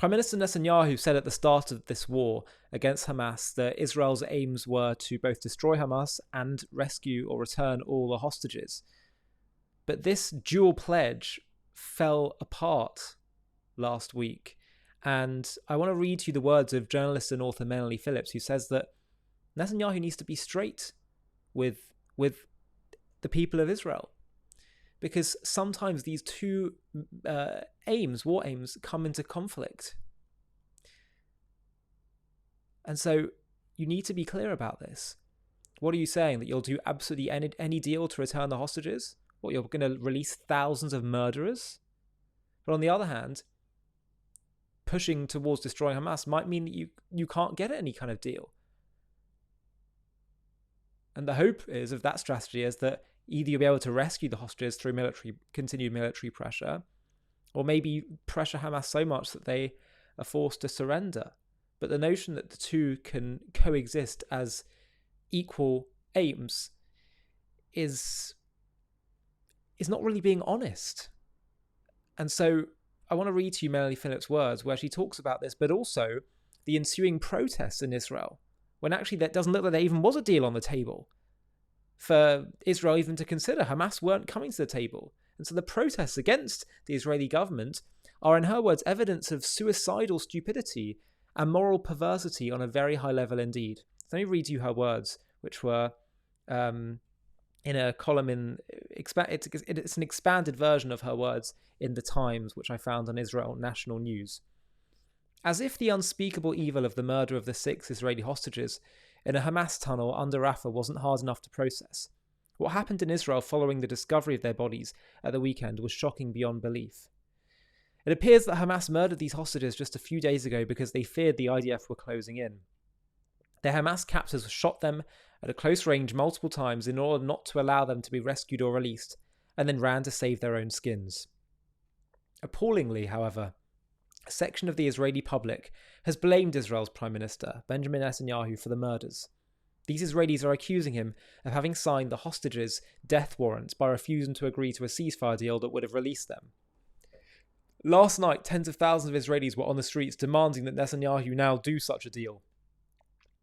Prime Minister Netanyahu said at the start of this war against Hamas that Israel's aims were to both destroy Hamas and rescue or return all the hostages. But this dual pledge fell apart last week. And I want to read to you the words of journalist and author Melanie Phillips, who says that Netanyahu needs to be straight with the people of Israel. Because sometimes these two war aims, come into conflict. And so you need to be clear about this. What are you saying? That you'll do absolutely any deal to return the hostages? What, you're going to release thousands of murderers? But on the other hand, pushing towards destroying Hamas might mean that you can't get any kind of deal. And the hope is of that strategy is that either you'll be able to rescue the hostages through continued military pressure, or maybe pressure Hamas so much that they are forced to surrender. But the notion that the two can coexist as equal aims is not really being honest. And so I want to read to you Melanie Phillips' words where she talks about this, but also the ensuing protests in Israel, when actually that doesn't look like there even was a deal on the table for Israel even to consider. Hamas weren't coming to the table. And so the protests against the Israeli government are, in her words, evidence of suicidal stupidity and moral perversity on a very high level indeed. So let me read you her words, which were in a column in... It's an expanded version of her words in The Times, which I found on Israel National News. As if the unspeakable evil of the murder of the 6 Israeli hostages in a Hamas tunnel under Rafah wasn't hard enough to process. What happened in Israel following the discovery of their bodies at the weekend was shocking beyond belief. It appears that Hamas murdered these hostages just a few days ago because they feared the IDF were closing in. Their Hamas captors shot them at a close range multiple times in order not to allow them to be rescued or released, and then ran to save their own skins. Appallingly, however, a section of the Israeli public has blamed Israel's Prime Minister, Benjamin Netanyahu, for the murders. These Israelis are accusing him of having signed the hostages' death warrants by refusing to agree to a ceasefire deal that would have released them. Last night, tens of thousands of Israelis were on the streets demanding that Netanyahu now do such a deal.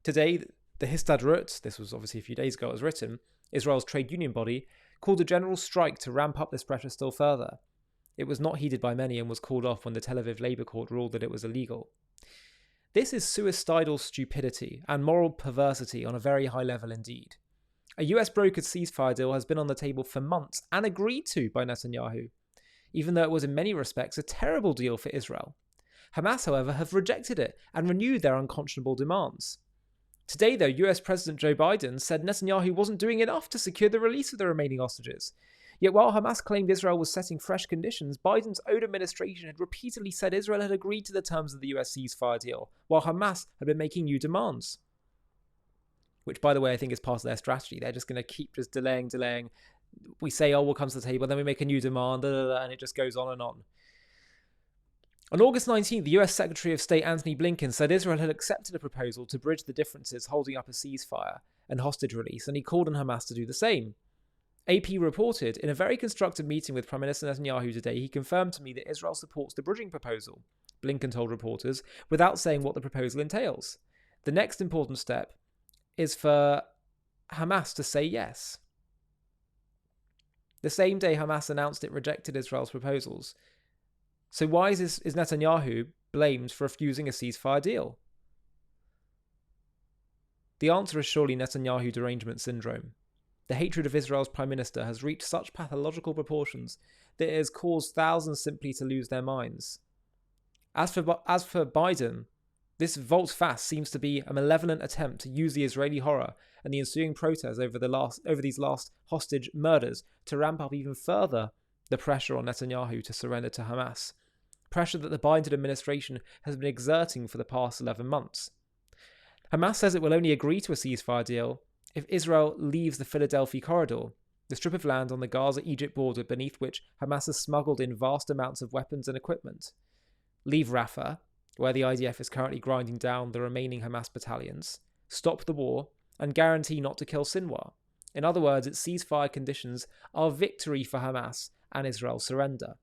Today, the Histadrut, this was obviously a few days ago it was written, Israel's trade union body, called a general strike to ramp up this pressure still further. It was not heeded by many and was called off when the Tel Aviv Labour Court ruled that it was illegal. This is suicidal stupidity and moral perversity on a very high level indeed. A US brokered ceasefire deal has been on the table for months and agreed to by Netanyahu, even though it was in many respects a terrible deal for Israel. Hamas, however, have rejected it and renewed their unconscionable demands. Today, though, US President Joe Biden said Netanyahu wasn't doing enough to secure the release of the remaining hostages. Yet while Hamas claimed Israel was setting fresh conditions, Biden's own administration had repeatedly said Israel had agreed to the terms of the US ceasefire deal, while Hamas had been making new demands. Which, by the way, I think is part of their strategy. They're just going to keep just delaying. We say, oh, we'll come to the table, then we make a new demand, and it just goes on and on. On August 19th, the US Secretary of State Antony Blinken said Israel had accepted a proposal to bridge the differences holding up a ceasefire and hostage release, and he called on Hamas to do the same. AP reported, in a very constructive meeting with Prime Minister Netanyahu today, he confirmed to me that Israel supports the bridging proposal, Blinken told reporters, without saying what the proposal entails. The next important step is for Hamas to say yes. The same day Hamas announced it rejected Israel's proposals. So why is Netanyahu blamed for refusing a ceasefire deal? The answer is surely Netanyahu derangement syndrome. The hatred of Israel's Prime Minister has reached such pathological proportions that it has caused thousands simply to lose their minds. As for Biden, this volte-face seems to be a malevolent attempt to use the Israeli horror and the ensuing protests over these last hostage murders to ramp up even further the pressure on Netanyahu to surrender to Hamas. Pressure that the Biden administration has been exerting for the past 11 months. Hamas says it will only agree to a ceasefire deal if Israel leaves the Philadelphia corridor, the strip of land on the Gaza-Egypt border beneath which Hamas has smuggled in vast amounts of weapons and equipment. Leave Rafah, where the IDF is currently grinding down the remaining Hamas battalions, stop the war, and guarantee not to kill Sinwar. In other words, its ceasefire conditions are victory for Hamas and Israel's surrender.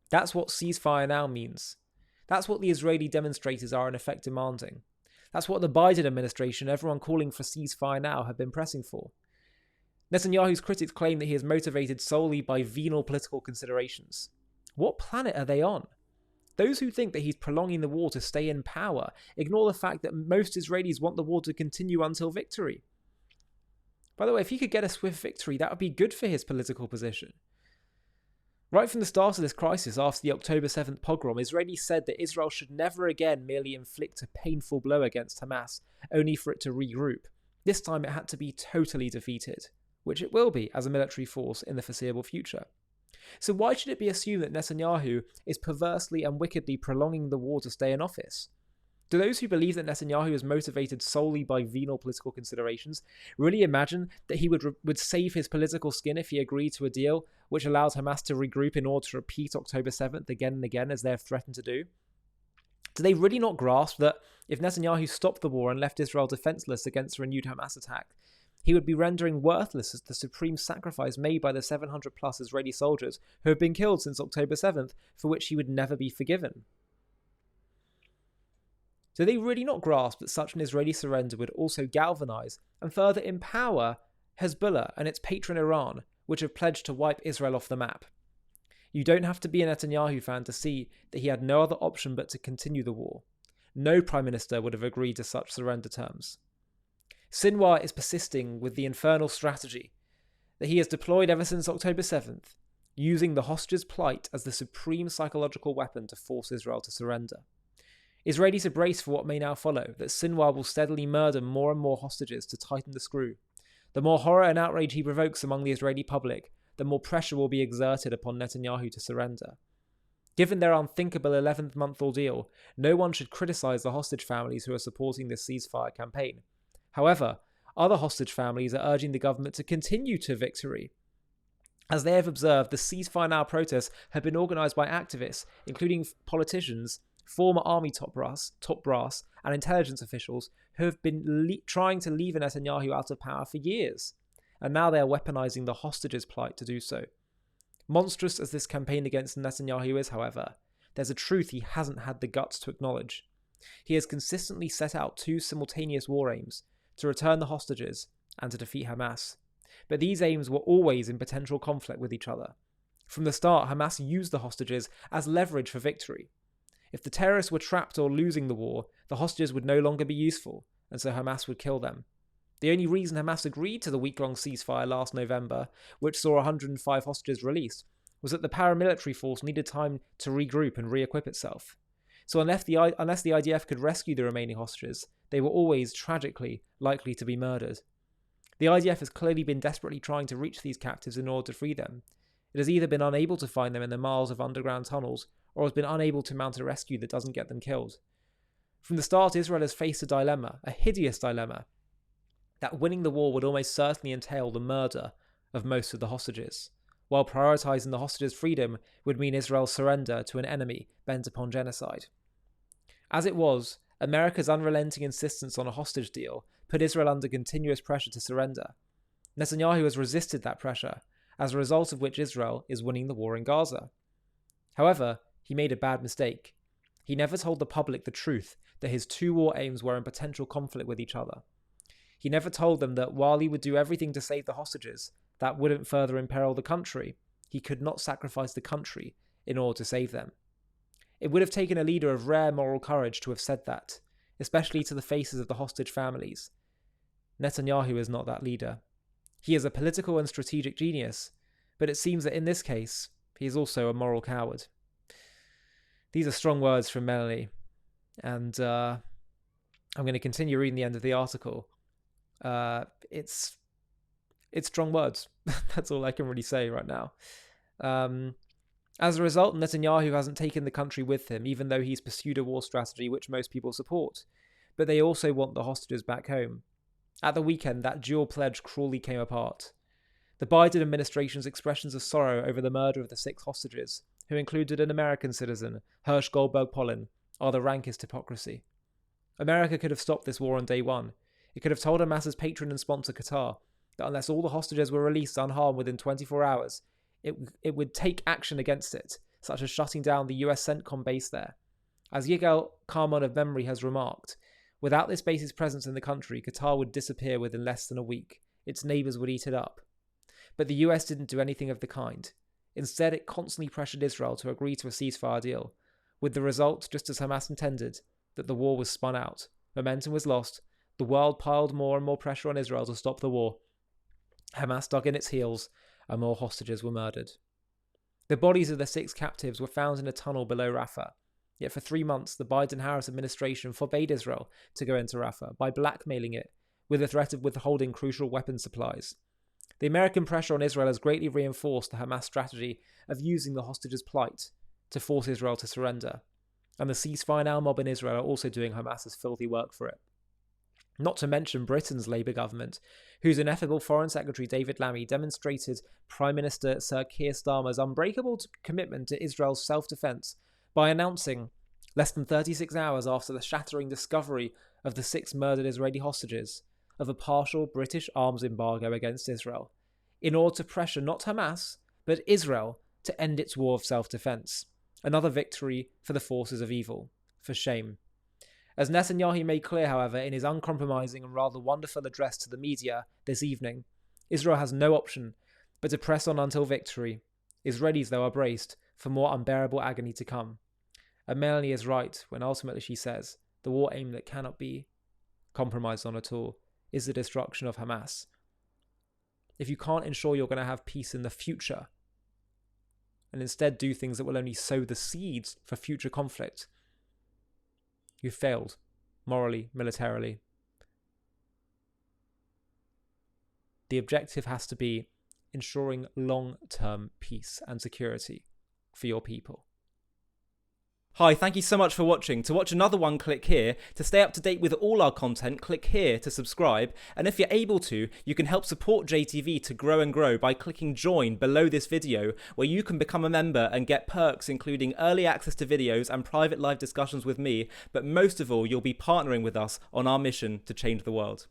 That's what ceasefire now means. That's what the Israeli demonstrators are in effect demanding. That's what the Biden administration, everyone calling for ceasefire now, have been pressing for. Netanyahu's critics claim that he is motivated solely by venal political considerations. What planet are they on? Those who think that he's prolonging the war to stay in power ignore the fact that most Israelis want the war to continue until victory. By the way, if he could get a swift victory, that would be good for his political position. Right from the start of this crisis, after the October 7th pogrom, Israelis said that Israel should never again merely inflict a painful blow against Hamas, only for it to regroup. This time it had to be totally defeated, which it will be as a military force in the foreseeable future. So why should it be assumed that Netanyahu is perversely and wickedly prolonging the war to stay in office? Do those who believe that Netanyahu is motivated solely by venal political considerations really imagine that he would save his political skin if he agreed to a deal which allowed Hamas to regroup in order to repeat October 7th again and again as they have threatened to do? Do they really not grasp that if Netanyahu stopped the war and left Israel defenseless against a renewed Hamas attack, he would be rendering worthless as the supreme sacrifice made by the 700 plus Israeli soldiers who have been killed since October 7th, for which he would never be forgiven? Do they really not grasp that such an Israeli surrender would also galvanise and further empower Hezbollah and its patron Iran, which have pledged to wipe Israel off the map? You don't have to be a Netanyahu fan to see that he had no other option but to continue the war. No prime minister would have agreed to such surrender terms. Sinwar is persisting with the infernal strategy that he has deployed ever since October 7th, using the hostages' plight as the supreme psychological weapon to force Israel to surrender. Israelis are braced for what may now follow, that Sinwar will steadily murder more and more hostages to tighten the screw. The more horror and outrage he provokes among the Israeli public, the more pressure will be exerted upon Netanyahu to surrender. Given their unthinkable 11th-month ordeal, no one should criticise the hostage families who are supporting this ceasefire campaign. However, other hostage families are urging the government to continue to victory. As they have observed, the ceasefire now protests have been organised by activists, including politicians, former army top brass, and intelligence officials who have been trying to leave Netanyahu out of power for years. And now they are weaponising the hostages' plight to do so. Monstrous as this campaign against Netanyahu is, however, there's a truth he hasn't had the guts to acknowledge. He has consistently set out two simultaneous war aims, to return the hostages and to defeat Hamas. But these aims were always in potential conflict with each other. From the start, Hamas used the hostages as leverage for victory. If the terrorists were trapped or losing the war, the hostages would no longer be useful, and so Hamas would kill them. The only reason Hamas agreed to the week-long ceasefire last November, which saw 105 hostages released, was that the paramilitary force needed time to regroup and re-equip itself. So unless the IDF could rescue the remaining hostages, they were always, tragically, likely to be murdered. The IDF has clearly been desperately trying to reach these captives in order to free them. It has either been unable to find them in the miles of underground tunnels, or has been unable to mount a rescue that doesn't get them killed. From the start, Israel has faced a dilemma, a hideous dilemma, that winning the war would almost certainly entail the murder of most of the hostages, while prioritising the hostages' freedom would mean Israel's surrender to an enemy bent upon genocide. As it was, America's unrelenting insistence on a hostage deal put Israel under continuous pressure to surrender. Netanyahu has resisted that pressure, as a result of which Israel is winning the war in Gaza. However, he made a bad mistake. He never told the public the truth that his two war aims were in potential conflict with each other. He never told them that while he would do everything to save the hostages, that wouldn't further imperil the country. He could not sacrifice the country in order to save them. It would have taken a leader of rare moral courage to have said that, especially to the faces of the hostage families. Netanyahu is not that leader. He is a political and strategic genius, but it seems that in this case, he is also a moral coward. These are strong words from Melanie, and I'm going to continue reading the end of the article. It's strong words. That's all I can really say right now. As a result, Netanyahu hasn't taken the country with him, even though he's pursued a war strategy which most people support. But they also want the hostages back home. At the weekend, that dual pledge cruelly came apart. The Biden administration's expressions of sorrow over the murder of the 6 hostages, who included an American citizen, Hersh Goldberg-Polin, are the rankest hypocrisy. America could have stopped this war on day one. It could have told Hamas's patron and sponsor, Qatar, that unless all the hostages were released unharmed within 24 hours, it would take action against it, such as shutting down the US CENTCOM base there. As Yigal Karmon of Memory has remarked, without this base's presence in the country, Qatar would disappear within less than a week. Its neighbours would eat it up. But the US didn't do anything of the kind. Instead, it constantly pressured Israel to agree to a ceasefire deal, with the result, just as Hamas intended, that the war was spun out. Momentum was lost. The world piled more and more pressure on Israel to stop the war. Hamas dug in its heels, and more hostages were murdered. The bodies of the 6 captives were found in a tunnel below Rafah. Yet for 3 months, the Biden-Harris administration forbade Israel to go into Rafah by blackmailing it with the threat of withholding crucial weapon supplies. The American pressure on Israel has greatly reinforced the Hamas strategy of using the hostages' plight to force Israel to surrender. And the ceasefire now mob in Israel are also doing Hamas's filthy work for it. Not to mention Britain's Labour government, whose ineffable Foreign Secretary David Lammy demonstrated Prime Minister Sir Keir Starmer's unbreakable commitment to Israel's self-defence by announcing, less than 36 hours after the shattering discovery of the 6 murdered Israeli hostages, of a partial British arms embargo against Israel, in order to pressure not Hamas, but Israel to end its war of self-defence. Another victory for the forces of evil. For shame. As Netanyahu made clear, however, in his uncompromising and rather wonderful address to the media this evening, Israel has no option but to press on until victory. Israelis, though, are braced for more unbearable agony to come. And Melanie is right when ultimately she says the war aim that cannot be compromised on at all is the destruction of Hamas. If you can't ensure you're going to have peace in the future, and instead do things that will only sow the seeds for future conflict, you've failed, morally, militarily. The objective has to be ensuring long-term peace and security for your people. Hi, thank you so much for watching. To watch another one, click here. To stay up to date with all our content, click here to subscribe. And if you're able to, you can help support JTV to grow and grow by clicking join below this video, where you can become a member and get perks including early access to videos and private live discussions with me. But most of all, you'll be partnering with us on our mission to change the world.